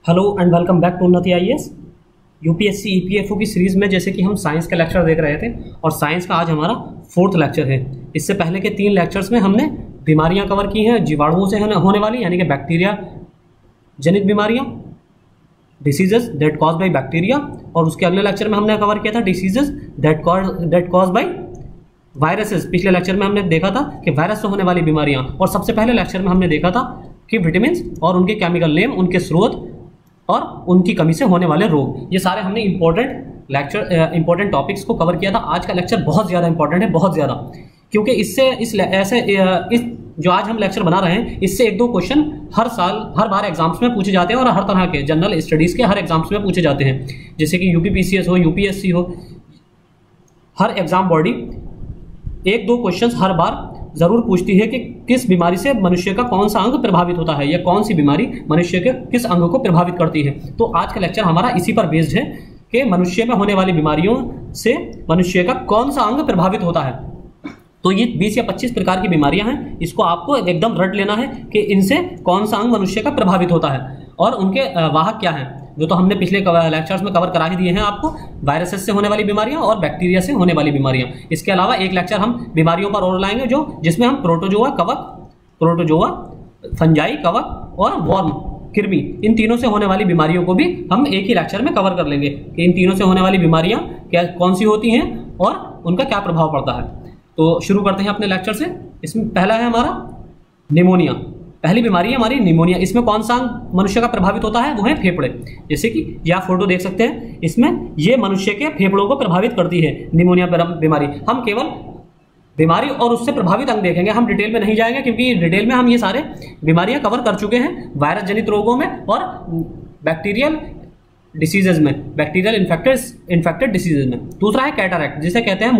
Hello and welcome back to Unnati IAS. UPSC EPFO की series में जैसे कि हम साइंस का लेक्चर देख रहे थे और साइंस का आज हमारा 4th लेक्चर है। इससे पहले के 3 लेक्चर्स में हमने बीमारियां कवर की हैं, जीवाणुओं से होने वाली यानी कि बैक्टीरिया जनित बीमारियां, diseases that cause by bacteria, और उसके अगले लेक्चर में हमने कवर किया था diseases that cause by viruses. पिछले लेक्चर में हमने देखा था कि वायरस से होने वाली बीमारियां, और सबसे पहले लेक्चर में हमने देखा था कि विटामिन्स और उनके केमिकल नेम, उनके स्रोत और उनकी कमी से होने वाले रोग। ये सारे हमने इंपॉर्टेंट टॉपिक्स को कवर किया था। आज का लेक्चर बहुत ज़्यादा इंपॉर्टेंट है, बहुत ज़्यादा, क्योंकि इससे इस जो आज हम लेक्चर बना रहे हैं इससे 1-2 क्वेश्चन हर बार एग्जाम्स में पूछे जाते हैं, और हर तरह के जनरल स्टडीज़ के हर एग्जाम्स में पूछे जाते हैं। जैसे कि यूपीपीसीएस हो, यूपीएससी हो, हर एग्जाम बॉडी 1-2 क्वेश्चन हर बार जरूर पूछती है कि किस बीमारी से मनुष्य का कौन सा अंग प्रभावित होता है, या कौन सी बीमारी मनुष्य के किस अंग को प्रभावित करती है। तो आज का लेक्चर हमारा इसी पर बेस्ड है कि मनुष्य में होने वाली बीमारियों से मनुष्य का कौन सा अंग प्रभावित होता है। तो ये 20 या 25 प्रकार की बीमारियां हैं, इसको आपको एकदम रट लेना है कि इनसे कौन सा अंग मनुष्य का प्रभावित होता है और उनके वाहक क्या हैं, जो तो हमने पिछले लेक्चर्स में कवर करा ही दिए हैं आपको। वायरसेस से होने वाली बीमारियां और बैक्टीरिया से होने वाली बीमारियां। इसके अलावा एक लेक्चर हम बीमारियों पर और लाएंगे जिसमें हम प्रोटोजोआ, फंजाई, कवक और वॉर्म, कृमि, इन तीनों से होने वाली बीमारियों को भी हम एक ही लेक्चर में कवर कर लेंगे कि इन तीनों से होने वाली बीमारियां कौन सी होती हैं और उनका क्या प्रभाव पड़ता है। तो शुरू करते हैं अपने लेक्चर से। इसमें पहला है हमारा निमोनिया। पहली बीमारी है हमारी निमोनिया। इसमें कौन सा मनुष्य का प्रभावित होता है, वो है फेफड़े। जैसे कि ये आप फोटो देख सकते हैं, इसमें ये मनुष्य के फेफड़ों को प्रभावित करती है निमोनिया बीमारी। हम केवल बीमारी और उससे प्रभावित अंग देखेंगे, हम डिटेल में नहीं जाएंगे, क्योंकि डिटेल में हम ये सारे बीमारियां कवर कर चुके हैं वायरस जनित रोगों में और बैक्टीरियल डिसीजेज में, बैक्टीरियल इन्फेक्टेड डिसीजेज में। दूसरा है कैटरैक्ट, जिसे कहते हैं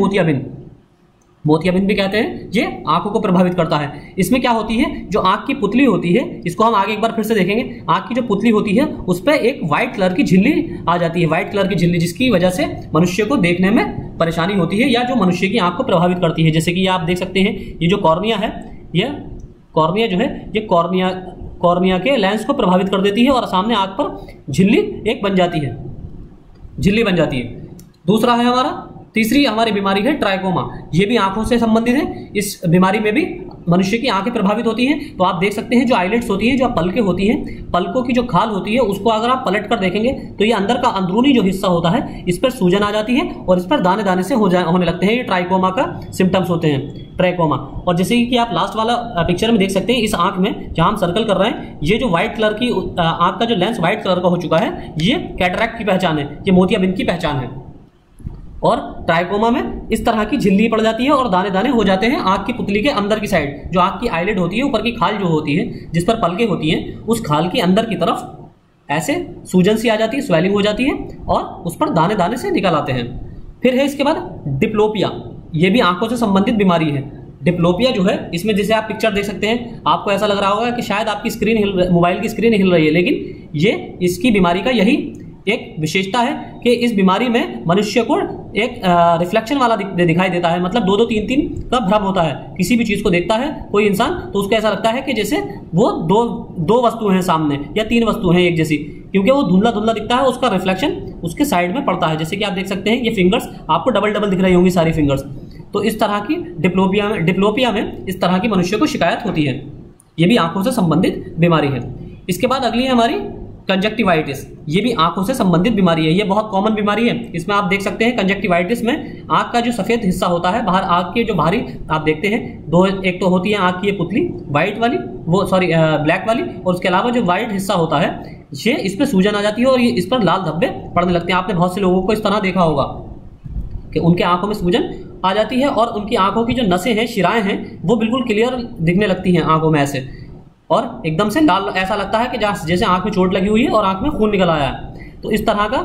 मोतियाबिंद भी कहते हैं। ये आंखों को प्रभावित करता है। इसमें क्या होती है, जो आंख की पुतली होती है, इसको हम आगे एक बार फिर से देखेंगे। आंख की जो पुतली होती है उस पर एक व्हाइट कलर की झिल्ली आ जाती है, व्हाइट कलर की झिल्ली, जिसकी वजह से मनुष्य को देखने में परेशानी होती है, या जो मनुष्य की आंख को प्रभावित करती है। जैसे कि ये आप देख सकते हैं, ये जो कॉर्निया है, ये कॉर्निया जो है, ये कॉर्निया के लेंस को प्रभावित कर देती है और सामने आंख पर झिल्ली बन जाती है। दूसरा है हमारा, तीसरी हमारी बीमारी है ट्राइकोमा। ये भी आंखों से संबंधित है। इस बीमारी में भी मनुष्य की आंखें प्रभावित होती हैं। तो आप देख सकते हैं, जो आईलिड्स होती हैं, जो पलकें होती हैं, पलकों की जो खाल होती है, उसको अगर आप पलट कर देखेंगे तो ये अंदर का अंदरूनी जो हिस्सा होता है, इस पर सूजन आ जाती है और इस पर दाने दाने से होने लगते हैं। ये ट्राइकोमा का सिम्टम्स होते हैं, ट्राइकोमा। और जैसे कि आप लास्ट वाला पिक्चर में देख सकते हैं, इस आंख में जहां हम सर्कल कर रहे हैं, ये जो व्हाइट कलर की आंख का जो लेंस व्हाइट कलर का हो चुका है, ये कैटरैक्ट की पहचान है, ये मोतियाबिंद की पहचान है। और ट्राइकोमा में इस तरह की झिल्ली पड़ जाती है और दाने दाने हो जाते हैं आंख की पुतली के अंदर की साइड। जो आंख की आईलिड होती है, ऊपर की खाल जो होती है, जिस पर पलकें होती हैं, उस खाल की अंदर की तरफ ऐसे सूजन सी आ जाती है, स्वेलिंग हो जाती है और उस पर दाने दाने से निकल आते हैं। फिर है इसके बाद डिप्लोपिया। ये भी आंखों से संबंधित बीमारी है। डिप्लोपिया जो है, इसमें जैसे आप पिक्चर देख सकते हैं, आपको ऐसा लग रहा होगा कि शायद आपकी मोबाइल की स्क्रीन हिल रही है, लेकिन ये इसकी बीमारी का यही एक विशेषता है कि इस बीमारी में मनुष्य को एक रिफ्लेक्शन वाला दिखाई देता है। मतलब 2-2, 3-3 का भ्रम होता है। किसी भी चीज को देखता है कोई इंसान तो उसको ऐसा लगता है कि जैसे वो दो वस्तु हैं सामने, या 3 वस्तु हैं एक जैसी, क्योंकि वो धुंधला धुंधला दिखता है, उसका रिफ्लेक्शन उसके साइड में पड़ता है। जैसे कि आप देख सकते हैं, ये फिंगर्स आपको डबल दिख रही होंगी, सारी फिंगर्स। तो इस तरह की डिप्लोपिया में इस तरह की मनुष्य को शिकायत होती है। ये भी आंखों से संबंधित बीमारी है। इसके बाद अगली है हमारी कंजक्टिवाइटिस। ये भी आंखों से संबंधित बीमारी है। ये बहुत कॉमन बीमारी है। इसमें आप देख सकते हैं, कंजक्टिवाइटिस में आंख का जो सफेद हिस्सा होता है, बाहर आंख के जो बाहरी आप देखते हैं, एक तो होती है आंख की ये पुतली व्हाइट वाली, ब्लैक वाली, और उसके अलावा जो व्हाइट हिस्सा होता है, ये इस पर सूजन आ जाती है और ये इस पर लाल धब्बे पड़ने लगते हैं। आपने बहुत से लोगों को इस तरह देखा होगा कि उनके आंखों में सूजन आ जाती है और उनकी आंखों की जो नसें हैं, शिराएं हैं, वो बिल्कुल क्लियर दिखने लगती हैं आंखों में ऐसे, और एकदम से लाल, ऐसा लगता है कि जैसे आंख में चोट लगी हुई है और आंख में खून निकल आया है। तो इस तरह का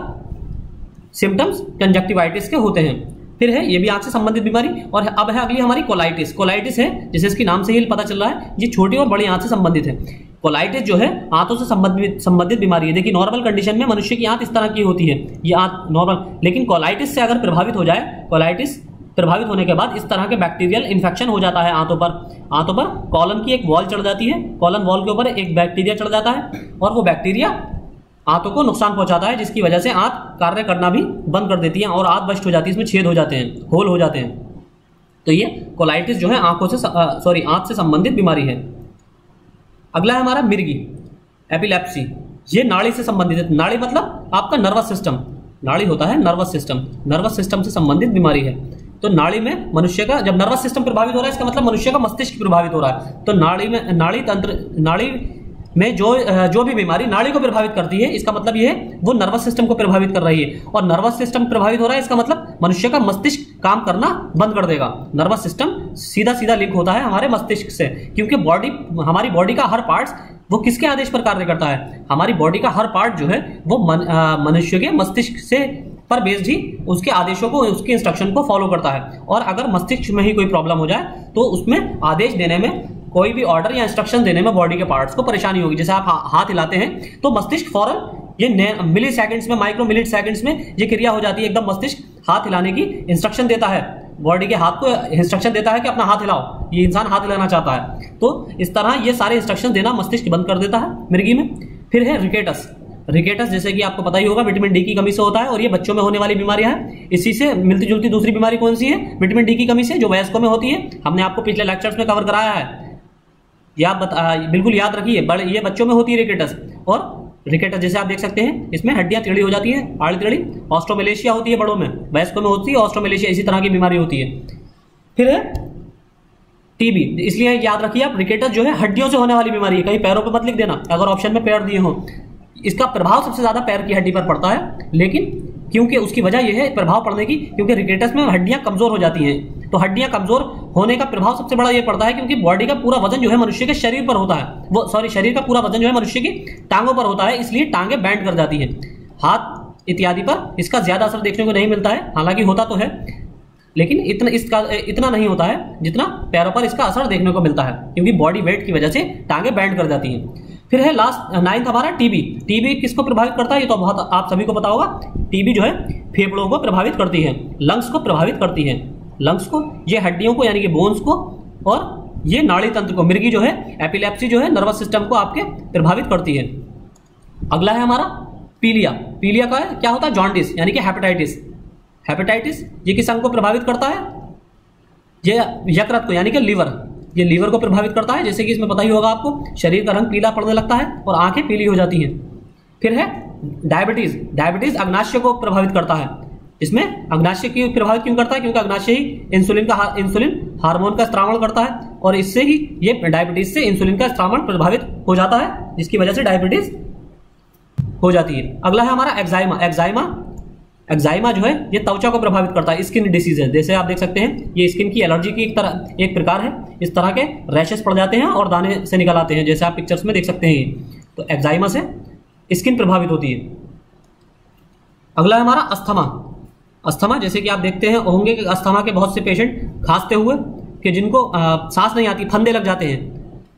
सिम्टम्स कंजक्टिवाइटिस के होते हैं। फिर है, ये भी आंख से संबंधित बीमारी। और अब है अगली हमारी कोलाइटिस। कोलाइटिस है, जैसे इसके नाम से ही पता चल रहा है, ये छोटी और बड़ी आंख से संबंधित है। कोलाइटिस जो है आंतों से संबंधित बीमारी है। देखिए, नॉर्मल कंडीशन में मनुष्य की आंत इस तरह की होती है, ये आंत नॉर्मल, लेकिन कोलाइटिस से अगर प्रभावित हो जाए, कोलाइटिस प्रभावित होने के बाद इस तरह के बैक्टीरियल इन्फेक्शन हो जाता है आंतों पर कॉलन की एक वॉल चढ़ जाती है, कॉलन वॉल के ऊपर एक बैक्टीरिया चढ़ जाता है और वो बैक्टीरिया आंतों को नुकसान पहुंचाता है, जिसकी वजह से आंत कार्य करना भी बंद कर देती है और आंत बस्ट हो जाती है, इसमें छेद हो जाते हैं, होल हो जाते हैं। तो ये कोलाइटिस जो है आंत से संबंधित बीमारी है। अगला है हमारा मिर्गी, एपिलेप्सी। ये नाड़ी से संबंधित है। नाड़ी मतलब आपका नर्वस सिस्टम, नाड़ी होता है नर्वस सिस्टम, नर्वस सिस्टम से संबंधित बीमारी है। तो नाड़ी में मनुष्य का जब नर्वस सिस्टम प्रभावित हो रहा है, इसका मतलब मनुष्य का मस्तिष्क प्रभावित हो रहा है। तो नाड़ी में जो भी बीमारी नाड़ी को प्रभावित करती है, इसका मतलब ये है वो नर्वस सिस्टम को प्रभावित कर रही है। और नर्वस सिस्टम प्रभावित हो रहा है, इसका मतलब मनुष्य का मस्तिष्क काम करना बंद कर देगा। नर्वस सिस्टम सीधा सीधा लिंक होता है हमारे मस्तिष्क से, क्योंकि हमारी बॉडी का हर पार्ट वो किसके आदेश पर कार्य करता है? हमारी बॉडी का हर पार्ट जो है वो मनुष्य के मस्तिष्क से पर बेस्ड ही उसके आदेशों को, उसके इंस्ट्रक्शन को फॉलो करता है। और अगर मस्तिष्क में ही कोई प्रॉब्लम हो जाए तो उसमें आदेश देने में, कोई भी ऑर्डर या इंस्ट्रक्शन देने में बॉडी के पार्ट्स को परेशानी होगी। जैसे आप हाथ हिलाते हैं तो मस्तिष्क फौरन ये मिली सेकंड्स में, माइक्रो मिली सेकंड्स में ये क्रिया हो जाती है। एकदम मस्तिष्क हाथ हिलाने की इंस्ट्रक्शन देता है, बॉडी के हाथ को इंस्ट्रक्शन देता है कि अपना हाथ हिलाओ, ये इंसान हाथ हिलाना चाहता है। तो इस तरह ये सारे इंस्ट्रक्शन देना मस्तिष्क बंद कर देता है मिर्गी में। फिर है रिकेटस। रिकेटस जैसे कि आपको पता ही होगा, विटामिन डी की कमी से होता है और ये बच्चों में होने वाली बीमारियां हैं। इसी से मिलती जुलती दूसरी बीमारी कौन सी है? विटामिन डी की कमी से, जो वयस्कों में होती है। हमने आपको पिछले लेक्चर्स में कवर कराया है, बिल्कुल याद रखिए। ये बच्चों में होती है रिकेटस। और रिकेटस जैसे आप देख सकते हैं, इसमें हड्डियां टेढ़ी हो जाती है, आड़ी टेढ़ी। ऑस्ट्रोमेलेशिया होती है बड़ों में, वयस्कों में होती है ऑस्ट्रोमेलेशिया, इसी तरह की बीमारी होती है। फिर है टीबी। इसलिए याद रखिए आप, रिकेटस जो है हड्डियों से होने वाली बीमारी है। कहीं पैरों पे मत लिख देना अगर ऑप्शन में पैर दिए हो। इसका प्रभाव सबसे ज्यादा पैर की हड्डी पर पड़ता है, लेकिन क्योंकि उसकी वजह यह है प्रभाव पड़ने की, क्योंकि रिकेटस में हड्डियां कमजोर हो जाती हैं। तो हड्डियां कमजोर होने का प्रभाव सबसे बड़ा ये पड़ता है क्योंकि बॉडी का पूरा वजन जो है मनुष्य के शरीर पर होता है, शरीर का पूरा वजन जो है मनुष्य की टांगों पर होता है, इसलिए टांगे बैंड कर जाती हैं। हाथ इत्यादि पर इसका ज्यादा असर देखने को नहीं मिलता है, हालांकि होता तो है, लेकिन इतना नहीं होता है जितना पैरों पर इसका असर देखने को मिलता है, क्योंकि बॉडी वेट की वजह से टांगे बैंड कर जाती हैं। फिर है लास्ट 9th हमारा टीबी। टीबी किसको प्रभावित करता है? ये तो बहुत आप सभी को पता होगा। टीबी जो है फेफड़ों को प्रभावित करती है, लंग्स को प्रभावित करती है, लंग्स को, ये हड्डियों को यानी कि बोन्स को, और ये नाड़ी तंत्र को। मिर्गी जो है, एपिलेप्सी जो है, नर्वस सिस्टम को आपके प्रभावित करती है। अगला है हमारा पीलिया। पीलिया का क्या होता है? जॉन्डिस यानी कि हेपेटाइटिस। हेपेटाइटिस ये किस अंग को प्रभावित करता है? ये यकृत को यानी कि लीवर, ये लीवर को प्रभावित करता है। जैसे कि इसमें पता ही होगा आपको, शरीर का रंग पीला पड़ने लगता है और आंखें पीली हो जाती हैं। फिर है डायबिटीज। डायबिटीज अग्नाशय को प्रभावित करता है। इसमें अग्नाशय की प्रभावित क्यों करता है? क्योंकि अग्नाशय ही इंसुलिन हार्मोन का स्त्रावण करता है और इससे ही ये डायबिटीज से इंसुलिन का स्त्रावण प्रभावित हो जाता है, जिसकी वजह से डायबिटीज हो जाती है। अगला है हमारा एक्साइमा। एक्साइमा जो है ये त्वचा को प्रभावित करता है, स्किन डिसीज है। जैसे आप देख सकते हैं, ये स्किन की एलर्जी की एक प्रकार है। इस तरह के रैशेस पड़ जाते हैं और दाने से निकल आते हैं, जैसे आप पिक्चर्स में देख सकते हैं। तो एक्साइमा से स्किन प्रभावित होती है। अगला है हमारा अस्थमा। अस्थमा जैसे कि आप देखते हैं होंगे कि अस्थमा के बहुत से पेशेंट खांसते हुए कि जिनको सांस नहीं आती, फंदे लग जाते हैं,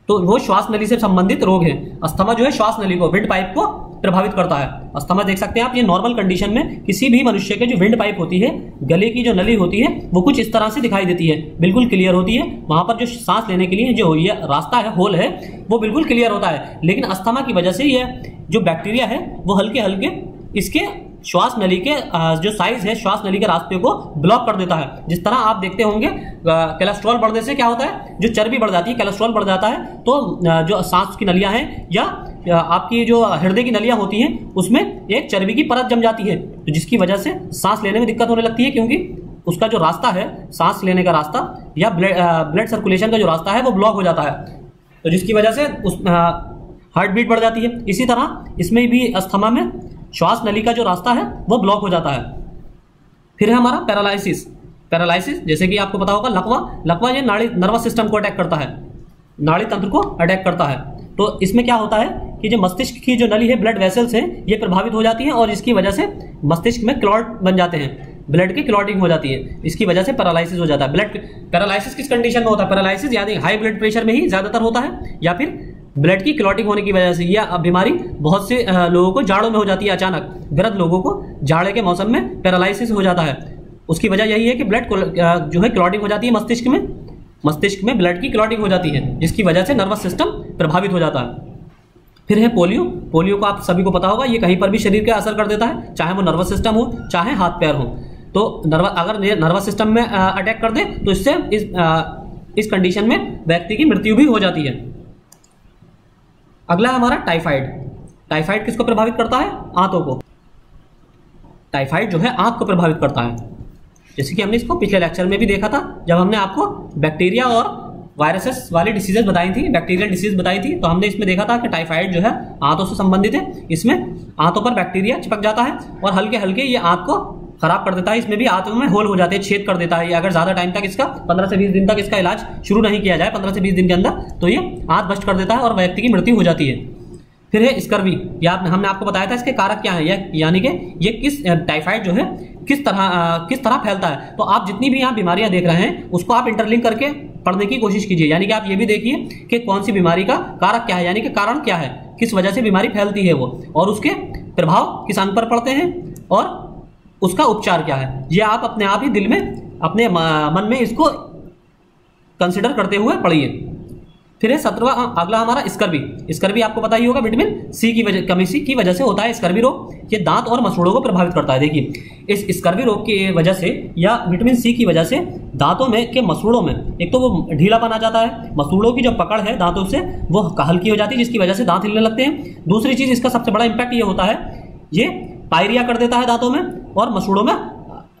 तो वो श्वास नली से संबंधित रोग है। अस्थमा जो है श्वास नली को, विंड पाइप को प्रभावित करता है। अस्थमा देख सकते हैं आप, ये नॉर्मल कंडीशन में किसी भी मनुष्य के जो विंड पाइप होती है, गले की जो नली होती है, वो कुछ इस तरह से दिखाई देती है, बिल्कुल क्लियर होती है। वहां पर जो सांस लेने के लिए जो ये रास्ता है, होल है, वो बिल्कुल क्लियर होता है। लेकिन अस्थमा की वजह से ये जो बैक्टीरिया है वो हल्के हल्के इसके श्वास नली के जो साइज है, श्वास नली के रास्ते को ब्लॉक कर देता है। जिस तरह आप देखते होंगे कोलेस्ट्रॉल बढ़ने से क्या होता है, जो चर्बी बढ़ जाती है, कोलेस्ट्रॉल बढ़ जाता है, तो जो सांस की नलियां हैं या आपकी जो हृदय की नलियां होती हैं, उसमें एक चर्बी की परत जम जाती है, तो जिसकी वजह से सांस लेने में दिक्कत होने लगती है, क्योंकि उसका जो रास्ता है, सांस लेने का रास्ता या ब्लड सर्कुलेशन का जो रास्ता है वो ब्लॉक हो जाता है, तो जिसकी वजह से उस हार्ट बीट बढ़ जाती है। इसी तरह इसमें भी अस्थमा में श्वास नली का जो रास्ता है वो ब्लॉक हो जाता है। फिर है हमारा पैरालिसिस। पैरालिसिस जैसे कि आपको पता होगा, लकवा ये नर्वस सिस्टम को अटैक करता है, नाड़ी तंत्र को अटैक करता है। तो इसमें क्या होता है कि जो मस्तिष्क की जो नली है, ब्लड वेसल्स हैं, ये प्रभावित हो जाती हैं और इसकी वजह से मस्तिष्क में क्लॉट बन जाते हैं, ब्लड की क्लॉटिंग हो जाती है, इसकी वजह से पैरालिसिस हो जाता है। ब्लड पैरालिसिस किस कंडीशन में होता है? पैरालिसिस यानी हाई ब्लड प्रेशर में ही ज्यादातर होता है, या फिर ब्लड की क्लॉटिंग होने की वजह से। यह बीमारी बहुत से लोगों को जाड़ों में हो जाती है, अचानक वृद्ध लोगों को जाड़े के मौसम में पैरालिसिस हो जाता है। उसकी वजह यही है कि ब्लड जो है क्लॉटिंग हो जाती है मस्तिष्क में ब्लड की क्लॉटिंग हो जाती है, जिसकी वजह से नर्वस सिस्टम प्रभावित हो जाता है। फिर है पोलियो। पोलियो को आप सभी को पता होगा, ये कहीं पर भी शरीर के असर कर देता है, चाहे वो नर्वस सिस्टम हो चाहे हाथ पैर हो। तो अगर नर्वस सिस्टम में अटैक कर दे तो इससे इस कंडीशन में व्यक्ति की मृत्यु भी हो जाती है। अगला है हमारा टाइफाइड। टाइफाइड किसको प्रभावित करता है? आंतों को। टाइफाइड जो है आंत को प्रभावित करता है, जैसे कि हमने इसको पिछले लेक्चर में भी देखा था जब हमने आपको बैक्टीरिया और वायरसेस वाली डिसीजेज बताई थी, बैक्टीरियल डिसीज बताई थी। तो हमने इसमें देखा था कि टाइफाइड जो है आंतों से संबंधित है। इसमें आंतों पर बैक्टीरिया चिपक जाता है और हल्के हल्के ये आंत को खराब कर देता है। इसमें भी आंतों में होल हो जाते हैं, छेद कर देता है। ये अगर ज्यादा टाइम तक इसका 15 से 20 दिन तक इसका इलाज शुरू नहीं किया जाए, 15 से 20 दिन के अंदर, तो ये आंत बस्ट कर देता है और व्यक्ति की मृत्यु हो जाती है। फिर है स्कर्वी। या हमने आपको बताया था इसके कारक क्या है, यानी कि ये किस टाइफाइड जो है किस तरह फैलता है। तो आप जितनी भी यहाँ बीमारियां देख रहे हैं उसको आप इंटरलिंक करके पढ़ने की कोशिश कीजिए, यानी कि आप ये भी देखिए कि कौन सी बीमारी का कारक क्या है, यानी कि कारण क्या है, किस वजह से बीमारी फैलती है वो, और उसके प्रभाव किस अंग पर पड़ते हैं और उसका उपचार क्या है। ये आप अपने आप ही दिल में अपने मन में इसको कंसिडर करते हुए पढ़िए। फिर है 17वां, अगला हमारा स्कर्वी। स्कर्वी आपको पता ही होगा विटामिन सी की कमी की वजह से होता है स्कर्वी रोग। ये दांत और मसूड़ों को प्रभावित करता है। देखिए इस स्कर्वी रोग की वजह से या विटामिन सी की वजह से दांतों में के मसूड़ों में एक तो वो ढीलापन आ जाता है, मसूड़ों की जो पकड़ है दांतों से वो हल्की हो जाती है, जिसकी वजह से दांत हिलने लगते हैं। दूसरी चीज इसका सबसे बड़ा इंपैक्ट ये होता है, ये पायरिया कर देता है दांतों में और मसूड़ों में।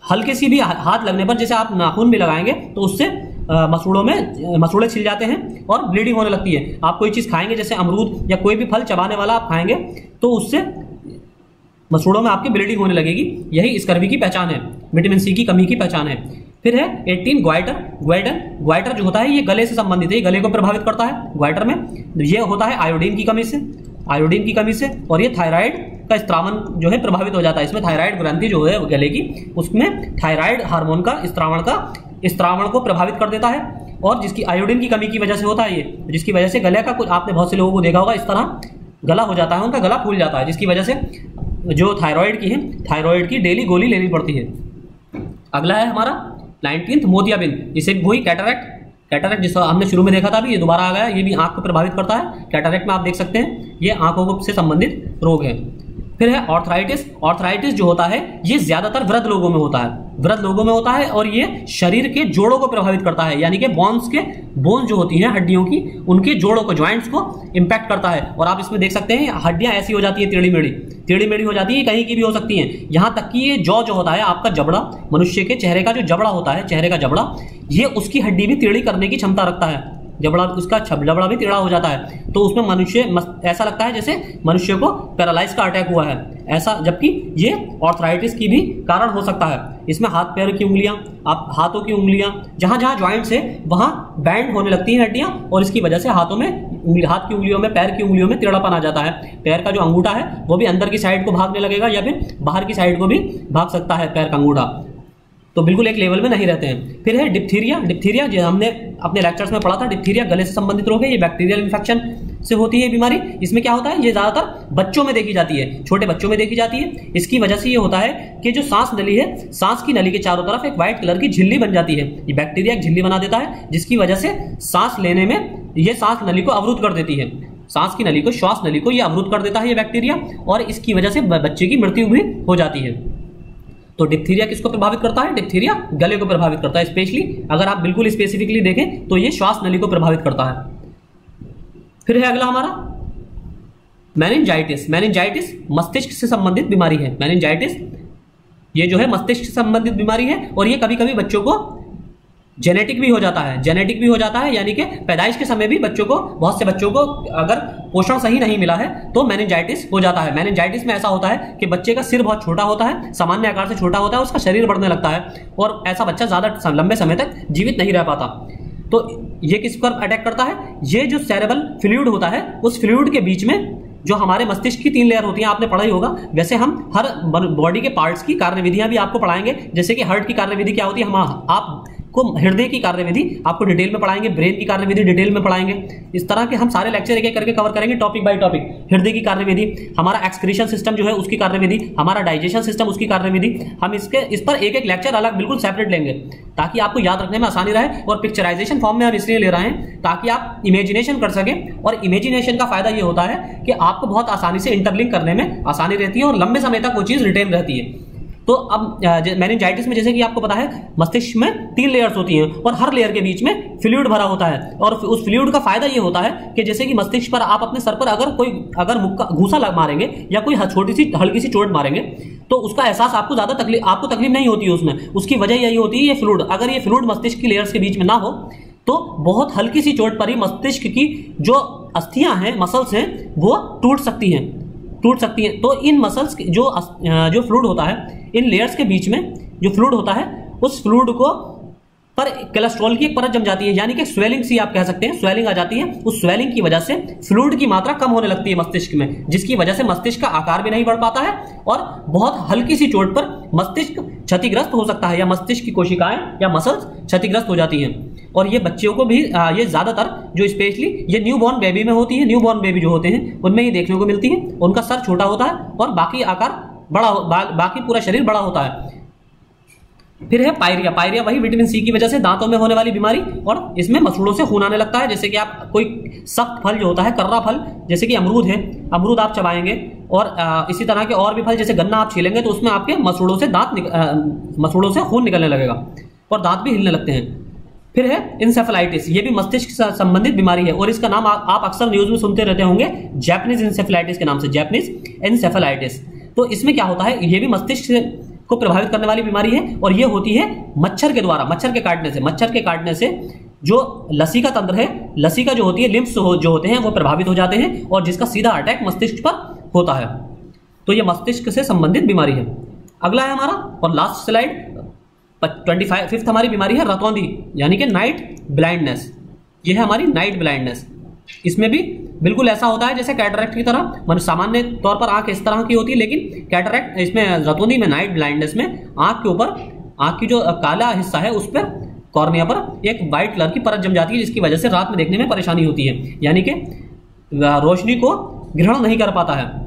हल्के सी भी हाथ लगने पर, जैसे आप नाखून भी लगाएंगे तो उससे मसूड़ों में मसूड़े छिल जाते हैं और ब्लीडिंग होने लगती है। आप कोई चीज़ खाएंगे जैसे अमरूद या कोई भी फल चबाने वाला आप खाएंगे तो उससे मसूड़ों में आपकी ब्लीडिंग होने लगेगी। यही स्कर्वी की पहचान है, विटामिन सी की कमी की पहचान है। फिर है 18 ग्वाइटर। ग्वाइटर जो होता है ये गले से संबंधित है, ये गले को प्रभावित करता है। ग्वाइटर में ये होता है आयोडीन की कमी से, और ये थायराइड का स्त्रावन जो है प्रभावित हो जाता है। इसमें थायराइड ग्रंथि जो है गले की, उसमें थायराइड हार्मोन का स्त्रावण को प्रभावित कर देता है, और जिसकी आयोडीन की कमी की वजह से होता है ये, जिसकी वजह से गले का कुछ, आपने बहुत से लोगों को देखा होगा इस तरह गला हो जाता है, उनका गला फूल जाता है, जिसकी वजह से जो थायराइड की डेली गोली लेनी पड़ती है। अगला है हमारा 19th मोतियाबिंद। इसे वही कैटरैक्ट जिसको हमने शुरू में देखा था, अभी ये दोबारा आ गया। ये भी आंख को प्रभावित करता है। कैटरैक्ट में आप देख सकते हैं ये आंखों से संबंधित रोग है। फिर है ऑर्थराइटिस जो होता है ये ज्यादातर वृद्ध लोगों में होता है और ये शरीर के जोड़ों को प्रभावित करता है, यानी कि बोन्स जो होती हैं हड्डियों की, उनके जोड़ों को, ज्वाइंट्स को इंपैक्ट करता है। और आप इसमें देख सकते हैं हड्डियां ऐसी हो जाती है, टेढ़ी मेढ़ी हो जाती है, कहीं की भी हो सकती हैं। यहां तक कि ये जो होता है आपका जबड़ा, मनुष्य के चेहरे का जो जबड़ा होता है, चेहरे का जबड़ा, ये उसकी हड्डी भी टेढ़ी करने की क्षमता रखता है। जबड़ा, उसका जबड़ा भी टेढ़ा हो जाता है, तो उसमें मनुष्य ऐसा लगता है जैसे मनुष्य को पैरालाइज का अटैक हुआ है ऐसा, जबकि ये ऑर्थराइटिस की भी कारण हो सकता है। इसमें हाथों की उंगलियां, जहां ज्वाइंट्स है वहां बैंड होने लगती हैं हड्डियां, और इसकी वजह से हाथ की उंगलियों में, पैर की उंगलियों में टेढ़ापन आ जाता है। पैर का जो अंगूठा है वो भी अंदर की साइड को भागने लगेगा या फिर बाहर की साइड को भी भाग सकता है पैर का अंगूठा, तो बिल्कुल एक लेवल में नहीं रहते हैं। फिर है डिप्थीरिया जो हमने अपने लेक्चर्स में पढ़ा था। डिप्थीरिया गले से संबंधित रोग है, ये बैक्टीरियल इन्फेक्शन से होती है बीमारी। इसमें क्या होता है, ये ज्यादातर बच्चों में देखी जाती है, छोटे बच्चों में देखी जाती है। इसकी वजह से ये होता है कि जो सांस नली है, सांस की नली के चारों तरफ एक व्हाइट कलर की झिल्ली बन जाती है। ये बैक्टीरिया एक झिल्ली बना देता है, जिसकी वजह से सांस लेने में ये सांस नली को अवरुद्ध कर देती है। सांस की नली को, श्वास नली को ये अवरुद्ध कर देता है ये बैक्टीरिया, और इसकी वजह से बच्चे की मृत्यु भी हो जाती है। तो डिप्थीरिया किसको प्रभावित करता है? डिप्थीरिया गले को प्रभावित करता है। स्पेशली अगर आप बिल्कुल स्पेसिफिकली देखें तो ये श्वास नली को प्रभावित करता है। फिर है अगला हमारा मेनिंजाइटिस मस्तिष्क से संबंधित बीमारी है। मेनिंजाइटिस ये जो है मस्तिष्क से संबंधित बीमारी है, और ये कभी कभी बच्चों को जेनेटिक भी हो जाता है, यानी कि पैदाइश के समय भी बहुत से बच्चों को अगर पोषण सही नहीं मिला है तो मेनिंजाइटिस हो जाता है। मेनिंजाइटिस में ऐसा होता है कि बच्चे का सिर बहुत छोटा होता है, सामान्य आकार से छोटा होता है, उसका शरीर बढ़ने लगता है, और ऐसा बच्चा ज्यादा लंबे समय तक जीवित नहीं रह पाता। तो ये किस पर अटैक करता है? ये जो सेरेब्रल फ्लूइड होता है, उस फ्लूइड के बीच में जो हमारे मस्तिष्क की 3 लेयर होती हैं, आपने पढ़ा ही होगा। वैसे हम हर बॉडी के पार्ट्स की कार्यविधियां भी आपको पढ़ाएंगे, जैसे कि हार्ट की कार्यविधि क्या होती है, आप को हृदय की कार्यविधि आपको डिटेल में पढ़ाएंगे, ब्रेन की कार्यविधि डिटेल में पढ़ाएंगे। इस तरह के हम सारे लेक्चर एक एक करके कवर करेंगे टॉपिक बाय टॉपिक। हृदय की कार्यविधि, हमारा एक्सक्रीशन सिस्टम जो है उसकी कार्यविधि, हमारा डाइजेशन सिस्टम उसकी कार्यविधि, हम इस पर एक एक लेक्चर अलग बिल्कुल सेपरेट लेंगे ताकि आपको याद रखने में आसानी रहे। और पिक्चराइजेशन फॉर्म में हम इसलिए ले रहे हैं ताकि आप इमेजिनेशन कर सकें, और इमेजिनेशन का फायदा ये होता है कि आपको बहुत आसानी से इंटरलिंक करने में आसानी रहती है और लंबे समय तक वो चीज रिटेन रहती है। तो अब मेनिंजाइटिस में जैसे कि आपको पता है मस्तिष्क में 3 लेयर्स होती हैं और हर लेयर के बीच में फ्लूइड भरा होता है, और उस फ्लूइड का फायदा ये होता है कि जैसे कि मस्तिष्क पर आप अपने सर पर अगर मुक्का घूसा मारेंगे या कोई छोटी सी हल्की सी चोट मारेंगे तो उसका एहसास आपको तकलीफ नहीं होती है उसमें। उसकी वजह यही होती है ये फ्लूइड, अगर ये फ्लूइड मस्तिष्क की लेयर्स के बीच में ना हो तो बहुत हल्की सी चोट पर ही मस्तिष्क की जो अस्थियां हैं, मसल्स हैं, वो टूट सकती हैं। तो इन मसल्स जो फ्लूइड होता है, इन लेयर्स के बीच में जो फ्लूइड होता है, उस फ्लूइड को पर कोलेस्ट्रॉल की एक परत जम जाती है, यानी कि स्वेलिंग सी आप कह सकते हैं, स्वेलिंग आ जाती है। उस स्वेलिंग की वजह से फ्लूइड की मात्रा कम होने लगती है मस्तिष्क में, जिसकी वजह से मस्तिष्क का आकार भी नहीं बढ़ पाता है और बहुत हल्की सी चोट पर मस्तिष्क क्षतिग्रस्त हो सकता है, या मस्तिष्क की कोशिकाएं या मसल्स क्षतिग्रस्त हो जाती हैं। और ये बच्चों को भी ये ज्यादातर जो स्पेशली ये न्यूबॉर्न बेबी में होती है, न्यूबॉर्न बेबी जो होते हैं उनमें ये देखने को मिलती है। उनका सर छोटा होता है और बाकी आकार बाकी पूरा शरीर बड़ा होता है। फिर है पायरिया। पायरिया वही विटामिन सी की वजह से दांतों में होने वाली बीमारी, और इसमें मसूड़ों से खून आने लगता है। जैसे कि आप कोई सख्त फल जो होता है, कर्रा फल, जैसे कि अमरूद है, अमरूद आप चबाएंगे और इसी तरह के और भी फल जैसे गन्ना आप छीलेंगे तो उसमें आपके मसूड़ों से खून निकलने लगेगा और दांत भी हिलने लगते हैं। फिर है इंसेफेलाइटिस, ये भी मस्तिष्क से संबंधित बीमारी है और इसका नाम आप अक्सर न्यूज में सुनते रहते होंगे, जैपनीज इंसेफेलाइटिस के नाम से, जैपनीज इंसेफेलाइटिस। तो इसमें क्या होता है, ये भी मस्तिष्क को प्रभावित करने वाली बीमारी है और ये होती है मच्छर के द्वारा, मच्छर के काटने से जो लसिका तंत्र है, लसिका जो होती है, लिम्फ्स जो होते हैं वो प्रभावित हो जाते हैं और जिसका सीधा अटैक मस्तिष्क पर होता है। तो ये मस्तिष्क से संबंधित बीमारी है। अगला है हमारा और लास्ट स्लाइड 25 हमारी बीमारी है रतौंधी, यानी कि नाइट ब्लाइंडनेस। ये है हमारी नाइट ब्लाइंडनेस। इसमें भी बिल्कुल ऐसा होता है जैसे कैटरैक्ट की तरह, मतलब सामान्य तौर पर आंख इस तरह की होती है, लेकिन कैटरैक्ट इसमें रतौंधी में, नाइट ब्लाइंडनेस में आंख के ऊपर, आंख की जो काला हिस्सा है उस पर, कॉर्निया पर एक व्हाइट कलर की परत जम जाती है, जिसकी वजह से रात में देखने में परेशानी होती है, यानी कि रोशनी को ग्रहण नहीं कर पाता है।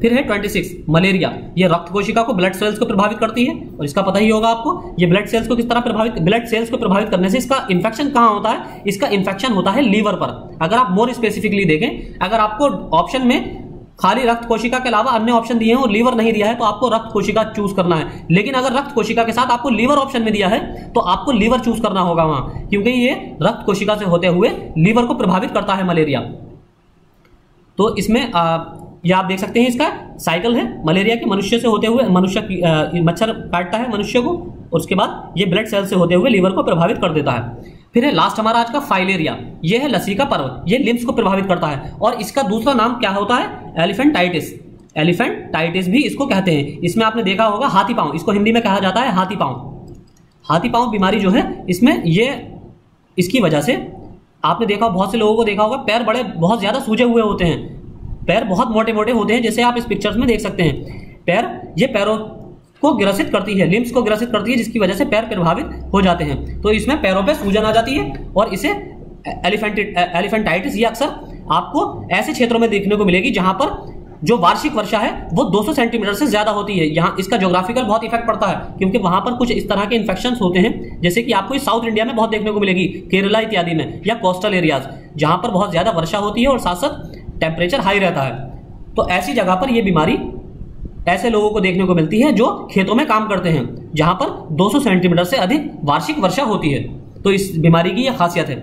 फिर है 26 मलेरिया। ये रक्त कोशिका को, ब्लड सेल्स को प्रभावित करती है और इसका पता ही होगा आपको। ये ब्लड सेल्स को किस तरह ब्लड सेल्स को प्रभावित करने से इसका इन्फेक्शन कहाँ होता है, इसका इन्फेक्शन होता है लीवर पर। अगर आप मोर स्पेसिफिकली देखें, अगर आपको ऑप्शन में खाली रक्त कोशिका के अलावा अन्य ऑप्शन दिए हैं और लीवर नहीं दिया है तो आपको रक्त कोशिका चूज करना है, लेकिन अगर रक्त कोशिका के साथ आपको लीवर ऑप्शन में दिया है तो आपको लीवर चूज करना होगा वहां, क्योंकि ये रक्त कोशिका से होते हुए लीवर को प्रभावित करता है मलेरिया। तो इसमें ये आप देख सकते हैं, इसका साइकिल है मलेरिया के, मनुष्य से होते हुए, मच्छर काटता है मनुष्य को, उसके बाद ये ब्लड सेल से होते हुए लीवर को प्रभावित कर देता है। फिर है लास्ट हमारा आज का फाइलेरिया। ये है लसिका पर्व, ये लिम्स को प्रभावित करता है और इसका दूसरा नाम क्या होता है, एलिफेंटाइटिस। एलिफेंटाइटिस भी इसको कहते हैं। इसमें आपने देखा होगा हाथी पांव, इसको हिंदी में कहा जाता है हाथी पांव। हाथी पांव बीमारी जो है, इसमें ये इसकी वजह से आपने देखा, बहुत से लोगों को देखा होगा, पैर बड़े बहुत ज्यादा सूजे हुए होते हैं, पैर बहुत मोटे मोटे होते हैं, जैसे आप इस पिक्चर्स में देख सकते हैं। ये पैरों को ग्रसित करती है, लिम्स को ग्रसित करती है, जिसकी वजह से पैर प्रभावित हो जाते हैं। तो इसमें पैरों पे सूजन आ जाती है और इसे एलिफेंटाइटिस ये अक्सर आपको ऐसे क्षेत्रों में देखने को मिलेगी जहां पर जो वार्षिक वर्षा है वो 200 सेंटीमीटर से ज्यादा होती है। यहाँ इसका ज्योग्राफिकल बहुत इफेक्ट पड़ता है, क्योंकि वहां पर कुछ इस तरह के इन्फेक्शन होते हैं, जैसे कि आपको साउथ इंडिया में बहुत देखने को मिलेगी, केरला इत्यादि में, या कोस्टल एरियाज जहां पर बहुत ज्यादा वर्षा होती है और साथ साथ टेम्परेचर हाई रहता है। तो ऐसी जगह पर यह बीमारी ऐसे लोगों को देखने को मिलती है जो खेतों में काम करते हैं, जहां पर 200 सेंटीमीटर से अधिक वार्षिक वर्षा होती है। तो इस बीमारी की यह खासियत है।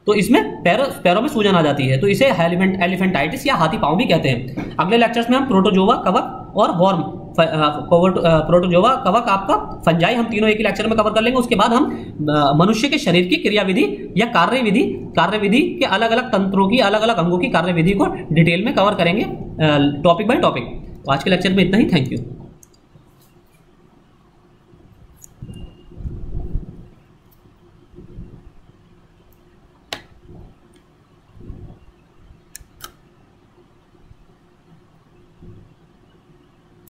तो इसमें पैरों में सूजन आ जाती है, तो इसे एलिफेंटाइटिस या हाथी पांव भी कहते हैं। अगले लेक्चर्स में हम प्रोटोजोआ, कवक और वॉर्म, प्रोटोजोआ, कवक, आपका फंजाई, हम तीनों एक ही लेक्चर में कवर कर लेंगे। उसके बाद हम मनुष्य के शरीर की क्रियाविधि या कार्यविधि के अलग अलग तंत्रों की, अलग अलग अंगों की कार्यविधि को डिटेल में कवर करेंगे टॉपिक बाय टॉपिक। तो आज के लेक्चर में इतना ही। Thank you.